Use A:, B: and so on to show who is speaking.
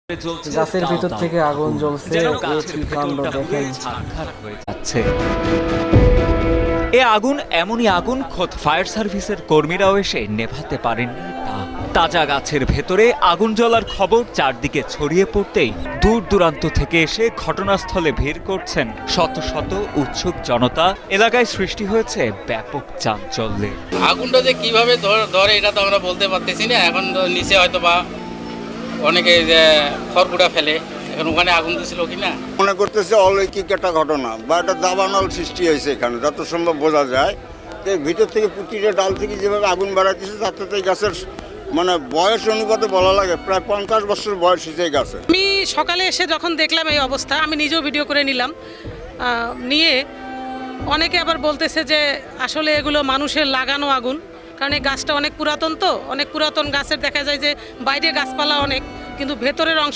A: গাছের ভিতর থেকে আগুন জ্বলছে, কি কাণ্ড দেখেন।
B: এ আগুন এমনই আগুন খোদ ফায়ার সার্ভিসের কর্মীরাও এসে নেভাতে পারেননি তা। তাজা গাছের ভেতরে আগুন জ্বলার খবর চারদিকে ছড়িয়ে পড়তেই দূর দূরান্ত থেকে এসে ঘটনাস্থলে ভিড় করছেন শত শত উৎসুক জনতা। এলাকায় সৃষ্টি হয়েছে ব্যাপক চাঞ্চল্যের।
C: আগুনটা যে কিভাবে ধরে এটা তো আমরা বলতে পারতেছি না। এখন তো নিচে হয়তো বা অনেকে যে খড়কুটা ফেলে, এখন ওখানে আগুন দিছিল কিনা
D: মনে করতেছে অলৌকিক একটা ঘটনা বা একটা দাবানল সৃষ্টি হয়েছে এখানে, যত সম্ভব বোঝা যায়। তো ভিতর থেকে প্রতিটা ডাল থেকে যেভাবে আগুন বাড়াইতেছে তাতে তো গাছের মানে বয়স অনুপাতে বলা লাগে প্রায় 50 বছর বয়স হয়েছে এই গাছের।
E: আমি সকালে এসে যখন দেখলাম এই অবস্থা, আমি নিজেও ভিডিও করে নিলাম। নিয়ে অনেকে আবার বলতেছে যে আসলে এগুলো মানুষের লাগানো আগুন, কারণ এই গাছটা অনেক পুরাতন, তো অনেক পুরাতন গাছের দেখা যায় যে বাইরে গাছপালা অনেক, কিন্তু ভেতরের অংশ